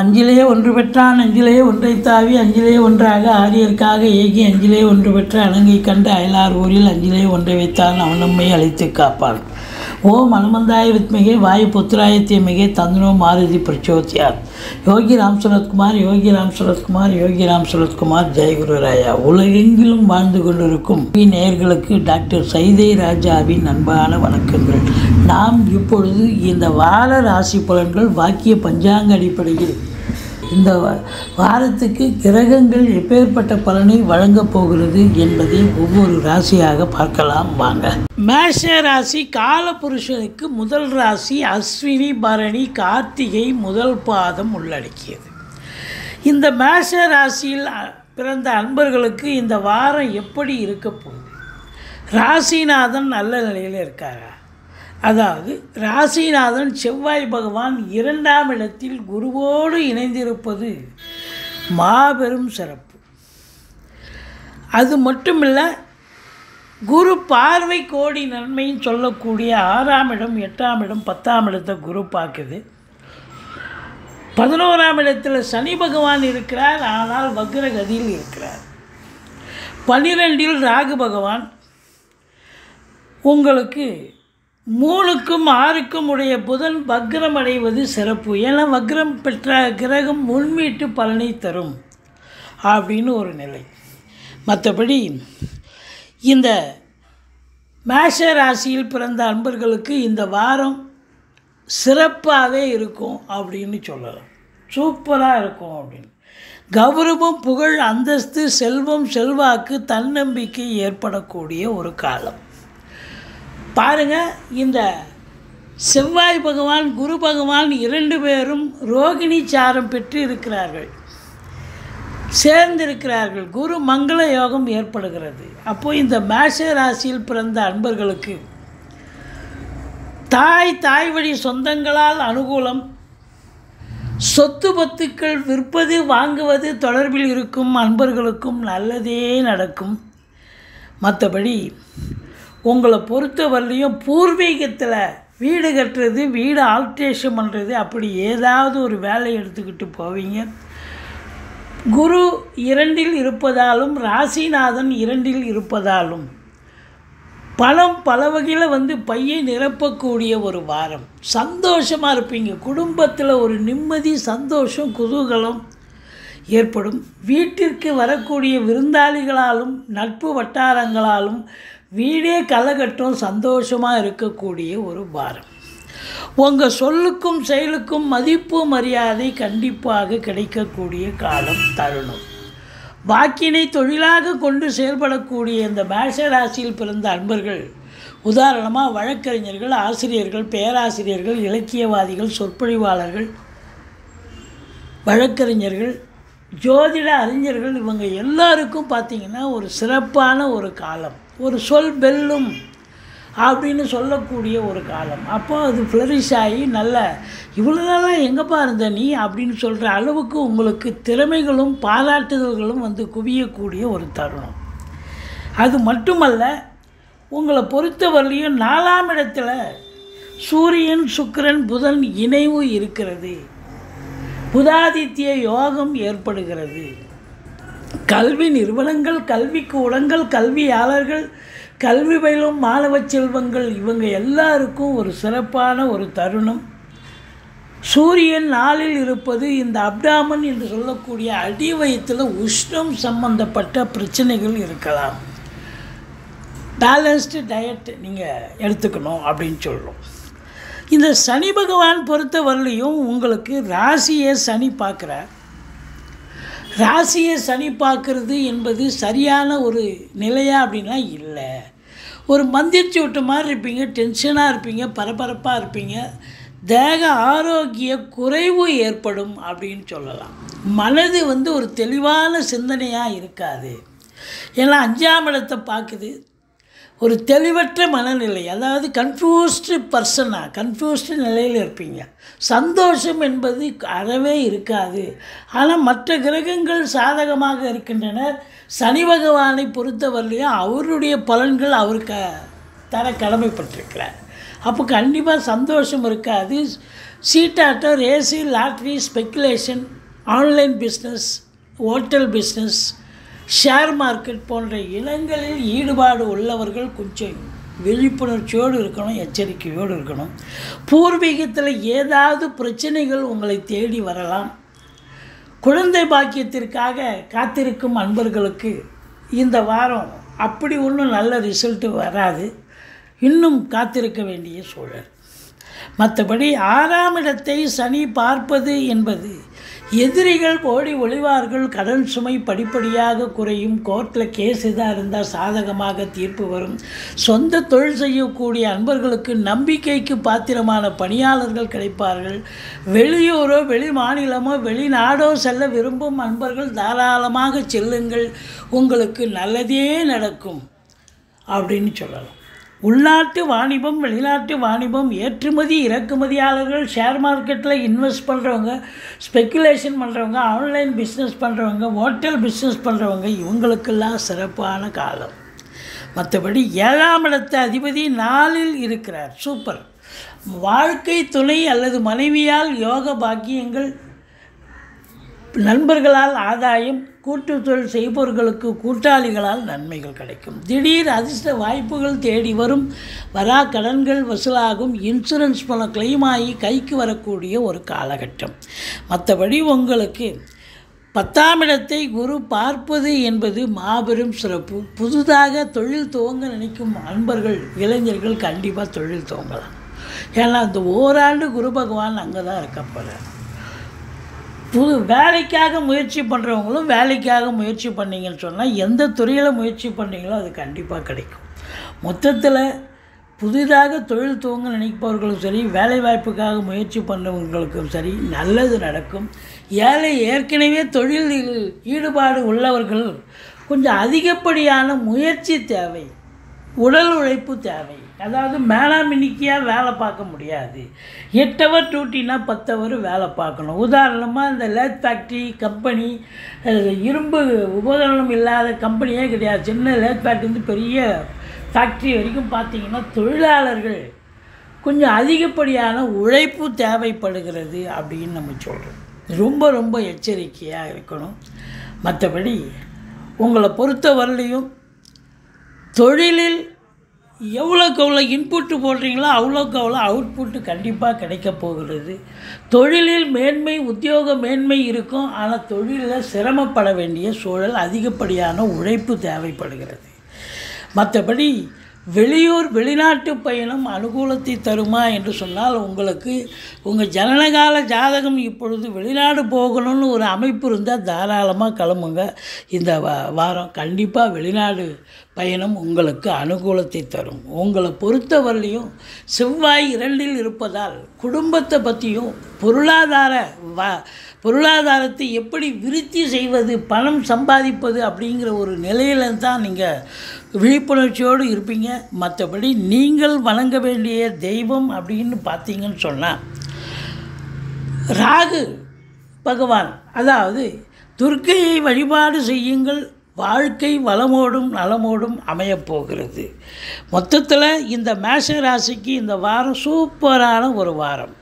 அஞ்சிலே ஒன்று பெற்றான் அஞ்சிலே ஒன்றை தாவி அஞ்சிலே ஒன்றாக ஆரியர்க்காக ஏகி அஞ்சிலே ஒன்று பெற்ற அணங்கை கண்டு அயலார் ஊரில் அஞ்சிலே ஒன்றை வைத்தான் அவன் நம்மை அழைத்து காப்பான். ஓம் அனுமந்தாய வித்மிகே வாயு புத்திராய தீமிகே தந்தனோ மாருதி பிரச்சோத்யாத். யோகி ராம் சுரத்குமார் யோகி ராம் சுரத்குமார் யோகி ராம் சுரத்குமார் ஜெயகுருராயா. உலகெங்கிலும் வாழ்ந்து கொண்டிருக்கும் நேயர்களுக்கு டாக்டர் சைதை ராஜாவின் அன்பான வணக்கங்கள். நாம் இப்பொழுது இந்த வார ராசி பலன்கள் வாக்கிய பஞ்சாங்க அடிப்படையில் இந்த வாரத்துக்கு கிரகங்கள் எப்பேற்பட்ட பலனை வழங்கப் போகிறது என்பதை ஒவ்வொரு ராசியாக பார்க்கலாம் வாங்க. மேஷ ராசி காலபுருஷனுக்கு முதல் ராசி அஸ்வினி பரணி கார்த்திகை முதல் பாதம் உள்ளடக்கியது. இந்த மேஷ ராசியில் பிறந்த அன்பர்களுக்கு இந்த வாரம் எப்படி இருக்க போகுது? ராசிநாதன் நல்ல நிலையில் இருக்காரா? அதாவது ராசிநாதன் செவ்வாய் பகவான் 2ஆம் இடத்தில் குருவோடு இணைந்திருப்பது மாபெரும் சிறப்பு. அது மட்டுமில்லை, குரு பார்வை கோடி நன்மைன்னு சொல்லக்கூடிய 6ஆம் இடம் 8ஆம் இடம் 10ஆம் இடத்தை குரு பார்க்குது. 11ஆம் இடத்தில் சனி பகவான் இருக்கிறார், ஆனால் வக்ரகதியில் இருக்கிறார். 12இல் ராகு பகவான் உங்களுக்கு 3க்கும் 6க்கும் உடைய புதன் வக்ரம் அடைவது சிறப்பு. ஏன்னா வக்ரம் பெற்ற கிரகம் முன்மீட்டு பலனை தரும் அப்படின்னு ஒரு நிலை. மற்றபடி இந்த மேஷ ராசியில் பிறந்த அன்பர்களுக்கு இந்த வாரம் சிறப்பாகவே இருக்கும் அப்படின்னு சொல்லலாம். சூப்பராக இருக்கும் அப்படின்னு. கௌரவம், புகழ், அந்தஸ்து, செல்வம், செல்வாக்கு, தன்னம்பிக்கை ஏற்படக்கூடிய ஒரு காலம். பாருங்கள், இந்த செவ்வாய் பகவான் குரு பகவான் 2 பேரும் ரோகிணி சாரம் பெற்று இருக்கிறார்கள், சேர்ந்திருக்கிறார்கள். குரு மங்கள யோகம் ஏற்படுகிறது. அப்போது இந்த மேஷ ராசியில் பிறந்த அன்பர்களுக்கு தாய் வழி சொந்தங்களால் அனுகூலம், சொத்து பத்துக்கள் விற்பது வாங்குவது தொடர்பில் இருக்கும் அன்பர்களுக்கும் நல்லதே நடக்கும். மற்றபடி உங்களை பொறுத்தவரையிலையும் பூர்வீகத்தில் வீடு கட்டுறது, வீடு ஆல்ட்ரேஷன் பண்ணுறது, அப்படி ஏதாவது ஒரு வேலை எடுத்துக்கிட்டு போவீங்க. குரு 2இல் இருப்பதாலும் ராசிநாதன் 2இல் இருப்பதாலும் பணம் பல வகையில் பையை நிரப்பக்கூடிய ஒரு வாரம். சந்தோஷமாக இருப்பீங்க. குடும்பத்தில் ஒரு நிம்மதி, சந்தோஷம், குதூகலம் ஏற்படும். வீட்டிற்கு வரக்கூடிய விருந்தாளிகளாலும் நட்பு வட்டாரங்களாலும் வீடே கலகட்டும் சந்தோஷமாக இருக்கக்கூடிய ஒரு வாரம். உங்கள் சொல்லுக்கும் செயலுக்கும் மதிப்பு மரியாதை கண்டிப்பாக கிடைக்கக்கூடிய காலம், தருணம். வாக்கினை தொழிலாக கொண்டு செயல்படக்கூடிய இந்த மேஷ ராசியில் பிறந்த அன்பர்கள், உதாரணமாக வழக்கறிஞர்கள், ஆசிரியர்கள், பேராசிரியர்கள், இலக்கியவாதிகள், சொற்பொழிவாளர்கள், வழக்கறிஞர்கள், ஜோதிட அறிஞர்கள், இவங்க எல்லாருக்கும் பார்த்திங்கன்னா ஒரு சிறப்பான ஒரு காலம். ஒரு சொல் வெல்லும் அப்படின்னு சொல்லக்கூடிய ஒரு காலம். அப்போ அது ஃப்ளரிஷ் ஆகி நல்ல இவ்வளோ நாளாக எங்கேப்பா இருந்த நீ அப்படின்னு சொல்கிற அளவுக்கு உங்களுக்கு திறமைகளும் பாராட்டுதல்களும் குவியக்கூடிய ஒரு தருணம். அது மட்டுமல்ல, உங்களை பொறுத்தவரையிலையும் 4ஆம் இடத்துல சூரியன் சுக்கிரன் புதன் இணைவு இருக்கிறது. புதாதித்ய யோகம் ஏற்படுகிறது. கல்வி நிறுவனங்கள், கல்விக்கூடங்கள், கல்வியாளர்கள், கல்வி பயிலும் மாணவ செல்வங்கள், இவங்க எல்லாருக்கும் ஒரு சிறப்பான ஒரு தருணம். சூரியன் 4இல் இருப்பது இந்த அப்டாமன் என்று சொல்லக்கூடிய அடி வயிற்றில் உஷ்ணம் சம்பந்தப்பட்ட பிரச்சனைகள் இருக்கலாம். பேலன்ஸ்டு டயட் நீங்கள் எடுத்துக்கணும் அப்படின்னு சொல்கிறோம். இந்த சனி பகவான் பொறுத்தவரையிலையும் உங்களுக்கு ராசியை சனி பார்க்குறார். ராசியை சனி பார்க்குறது என்பது சரியான ஒரு நிலையா அப்படின்னா இல்லை. ஒரு மந்திரிச்சு விட்ட மாதிரி இருப்பீங்க, டென்ஷனாக இருப்பீங்க, பரபரப்பாக இருப்பீங்க, தேக ஆரோக்கிய குறைவு ஏற்படும் அப்படின்னு சொல்லலாம். மனது ஒரு தெளிவான சிந்தனையாக இருக்காது. ஏன்னா 5ஆம் இடத்தை பார்க்குது. ஒரு தெளிவற்ற மனநிலை, அதாவது கன்ஃபியூஸ்டு நிலையில் இருப்பீங்க. சந்தோஷம் என்பது அறவே இருக்காது. ஆனால் மற்ற கிரகங்கள் சாதகமாக இருக்கின்றன. சனி பகவானை பொறுத்தவரையிலையும் அவருடைய பலன்கள் அவருக்கு தர கடமைப்பட்டிருக்கிறார். அப்போ கண்டிப்பாக சந்தோஷம் இருக்காது. சீட்டாட்டம், race, lottery, speculation, online business, hotel business, share market போன்ற இடங்களில் ஈடுபாடு உள்ளவர்கள் கொஞ்சம் விழிப்புணர்ச்சியோடு இருக்கணும், எச்சரிக்கையோடு இருக்கணும். பூர்வீகத்தில் ஏதாவது பிரச்சனைகள் உங்களை தேடி வரலாம். குழந்தை பாக்கியத்திற்காக காத்திருக்கும் அன்பர்களுக்கு இந்த வாரம் அப்படி ஒன்றும் நல்ல ரிசல்ட்டு வராது, இன்னும் காத்திருக்க வேண்டிய சூழல். மற்றபடி 6ஆம் இடத்தை சனி பார்ப்பது என்பது எதிரிகள் ஓடி ஒளிவார்கள், கடன் சுமை படிப்படியாக குறையும், கோர்ட்டில் கேஸ் எதாக இருந்தால் சாதகமாக தீர்ப்பு வரும், சொந்த தொழில் செய்யக்கூடிய அன்பர்களுக்கு நம்பிக்கைக்கு பாத்திரமான பணியாளர்கள் கிடைப்பார்கள், வெளியூரோ வெளி மாநிலமோ வெளிநாடோ செல்ல விரும்பும் அன்பர்கள் தாராளமாக செல்லுங்கள், உங்களுக்கு நல்லதே நடக்கும் அப்படின்னு சொல்லலாம். உள்நாட்டு வாணிபம், வெளிநாட்டு வாணிபம், ஏற்றுமதி இறக்குமதியாளர்கள், ஷேர் மார்க்கெட்டில் இன்வெஸ்ட் பண்ணுறவங்க, ஸ்பெக்குலேஷன் பண்ணுறவங்க, ஆன்லைன் பிஸ்னஸ் பண்ணுறவங்க, ஹோட்டல் பிஸ்னஸ் பண்ணுறவங்க, இவங்களுக்கெல்லாம் சிறப்பான காலம். மற்றபடி 7ஆம் இடத்து அதிபதி 4இல் இருக்கிறார், சூப்பர். வாழ்க்கை துணை அல்லது மனைவியால் யோக பாக்கியங்கள், நண்பர்களால் ஆதாயம், கூட்டு தொழில் செய்பவர்களுக்கு கூட்டாளிகளால் நன்மைகள் கிடைக்கும், திடீர் அதிர்ஷ்ட வாய்ப்புகள் தேடி வரும், வரா கடன்கள் வசூலாகும், இன்சூரன்ஸ் மூலம் கிளைம் ஆகி கைக்கு வரக்கூடிய ஒரு காலகட்டம். மற்றபடி உங்களுக்கு 10ஆம் இடத்தை குரு பார்ப்பது என்பது மாபெரும் சிறப்பு. புதுதாக தொழில் துவங்க நினைக்கும் அன்பர்கள், இளைஞர்கள் கண்டிப்பாக தொழில் துவங்கலாம். ஏன்னா இந்த ஓராண்டு குரு பகவான் அங்கே தான் இருக்க போகிறார். வேலைக்காக முயற்சி பண்ணுறவங்களும் வேலைக்காக முயற்சி பண்ணிங்கன்னு சொன்னால் எந்த துறையில் முயற்சி பண்ணுறீங்களோ அது கண்டிப்பாக கிடைக்கும். மொத்தத்தில் புதிதாக தொழில் துவங்க நினைப்பவர்களும் சரி, வேலை வாய்ப்புக்காக முயற்சி பண்ணுறவங்களுக்கும் சரி நல்லது நடக்கும். ஏற்கனவே தொழிலில் ஈடுபாடு உள்ளவர்கள் கொஞ்சம் அதிகப்படியான முயற்சி தேவை, உடல் உழைப்பு தேவை. அதாவது மேலாமினிக்கியாக வேலை பார்க்க முடியாது. 8 ஹவர் டியூட்டினா 10 ஹவர் வேலை பார்க்கணும். உதாரணமாக இந்த லேத் ஃபேக்ட்ரி கம்பெனி, இரும்பு உபகரணம் இல்லாத கம்பெனியே கிடையாது. சின்ன லேத் ஃபேக்ட்ரி பெரிய ஃபேக்ட்ரி வரைக்கும் பார்த்திங்கன்னா தொழிலாளர்கள் கொஞ்சம் அதிகப்படியான உழைப்பு தேவைப்படுகிறது அப்படின்னு நம்ம சொல்கிறோம். ரொம்ப ரொம்ப எச்சரிக்கையாக இருக்கணும். மற்றபடி உங்களை பொறுத்த வரலையும் தொழிலில் எவ்வளோக்கு எவ்வளோ இன்புட்டு போடுறீங்களோ அவ்வளோக்கு அவ்வளோ அவுட்புட்டு கண்டிப்பாக கிடைக்க போகிறது. தொழிலில் மேன்மை, உத்தியோக மேன்மை இருக்கும். ஆனால் தொழிலில் சிரமப்பட வேண்டிய சூழல், அதிகப்படியான உழைப்பு தேவைப்படுகிறது. மற்றபடி வெளியூர் வெளிநாட்டு பயணம் அனுகூலத்தை தருமா என்று சொன்னால், உங்களுக்கு உங்கள் ஜனனகால ஜாதகம் இப்பொழுது வெளிநாடு போகணும்னு ஒரு அமைப்பு இருந்தால் தாராளமாக கிளம்புங்க. இந்த வாரம் கண்டிப்பாக வெளிநாடு பயணம் உங்களுக்கு அனுகூலத்தை தரும். உங்களை பொறுத்தவரையிலையும் செவ்வாய் 2இல் இருப்பதால் குடும்பத்தை பற்றியும் பொருளாதாரத்தை எப்படி விருத்தி செய்வது, பணம் சம்பாதிப்பது அப்படிங்கிற ஒரு நிலையில் தான் நீங்கள் விழிப்புணர்ச்சியோடு இருப்பீங்க. மற்றபடி நீங்கள் வணங்க வேண்டிய தெய்வம் அப்படின்னு பார்த்தீங்கன்னு சொன்னால் ராகு பகவான், அதாவது துர்க்கையை வழிபாடு செய்யுங்கள். வாழ்க்கை வளமோடும் நலமோடும் அமையப்போகிறது. மொத்தத்தில் இந்த மேஷ ராசிக்கு இந்த வாரம் சூப்பரான ஒரு வாரம்.